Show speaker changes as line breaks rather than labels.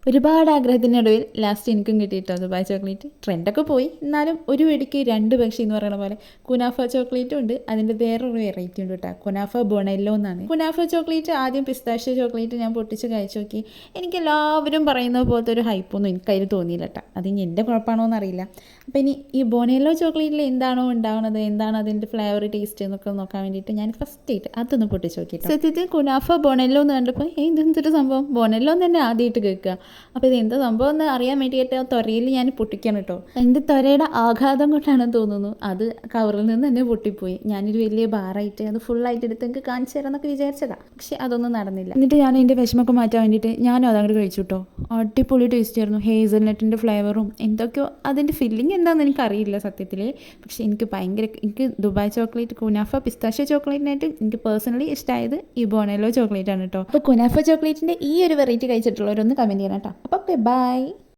ഒരുപാട് ആഗ്രഹത്തിനൊടുവിൽ ലാസ്റ്റ് എനിക്കും കിട്ടിയിട്ടോ Dubai chocolate. ട്രെൻഡൊക്കെ പോയി, എന്നാലും ഒരു വെടിക്ക് രണ്ട് പക്ഷി എന്ന് പറയുന്ന പോലെ കുനാഫ ചോക്ലേറ്റും ഉണ്ട്. അതിൻ്റെ വേറൊരു വെറൈറ്റി ഉണ്ട് കേട്ടോ, കുനാഫ ബൊണല്ലോ എന്നാണ്. കുനാഫ ചോക്ലേറ്റ് ആദ്യം പിസ്താഷ്യ ചോക്ലേറ്റ് ഞാൻ പൊട്ടിച്ച് കഴിച്ചു നോക്കി. എനിക്ക് എല്ലാവരും പറയുന്നത് പോലത്തെ ഒരു ഹൈപ്പൊന്നും എനിക്കതിൽ തോന്നിയില്ല കേട്ടോ. അത് ഇനി എൻ്റെ കുഴപ്പമാണോ എന്നറിയില്ല. അപ്പോൾ ഇനി ഈ ബൊണല്ലോ ചോക്ലേറ്റിൽ എന്താണോ ഉണ്ടാവുന്നത്, എന്താണ് അതിൻ്റെ ഫ്ലേവർ ടേസ്റ്റ് എന്നൊക്കെ നോക്കാൻ വേണ്ടിയിട്ട് ഞാൻ ഫസ്റ്റ് ആയിട്ട് അതൊന്ന് പൊട്ടിച്ച് നോക്കിയിട്ട് സത്യത്തിൽ കുനാഫ ബൊണല്ലോ എന്ന് കണ്ടപ്പോൾ ഇതെന്തൊരു സംഭവം, ബൊണല്ലോ തന്നെ ആദ്യമായിട്ട് കേൾക്കുക. അപ്പോൾ ഇത് എന്ത് സംഭവം എന്ന് അറിയാൻ വേണ്ടിയിട്ട് ത്വരയിൽ ഞാൻ പൊട്ടിക്കണം കേട്ടോ. എൻ്റെ ത്വരയുടെ ആഘാതം കൊണ്ടാണെന്ന് തോന്നുന്നു അത് കവറിൽ നിന്ന് തന്നെ പൊട്ടിപ്പോയി. ഞാനൊരു വലിയ ബാറായിട്ട് അത് ഫുള്ളായിട്ട് എടുത്ത് എനിക്ക് കാണിച്ചു തരാം എന്നൊക്കെ വിചാരിച്ചതാണ്. പക്ഷേ അതൊന്നും നടന്നില്ല. എന്നിട്ട് ഞാൻ എൻ്റെ വിഷമൊക്കെ മാറ്റാൻ വേണ്ടിയിട്ട് ഞാനും അതങ്ങോട്ട് കഴിച്ചു കേട്ടോ. അടിപൊളി ടേസ്റ്റ് ആയിരുന്നു. ഹേസൽനട്ടിൻ്റെ ഫ്ലേവറും എന്തൊക്കെയോ അതിൻ്റെ ഫില്ലിങ് എന്താണെന്ന് എനിക്കറിയില്ല സത്യത്തിൽ. പക്ഷേ എനിക്ക് ദുബായ് ചോക്ലേറ്റ് കുനാഫ പിസ്താഷ്യ ചോക്ലേറ്റിനായിട്ട് എനിക്ക് പേഴ്സണലി ഇഷ്ടമായത് ഈ ബൊണല്ലോ ചോക്ലേറ്റ് ആണ് കേട്ടോ. അപ്പോൾ കുനാഫ ചോക്ലേറ്റിൻ്റെ ഈ ഒരു വെറൈറ്റി കഴിച്ചിട്ടുള്ളവരൊന്ന് കമൻറ്റ് ചെയ്യണം കേട്ടോ. അപ്പോൾ ഓക്കെ, ബൈ.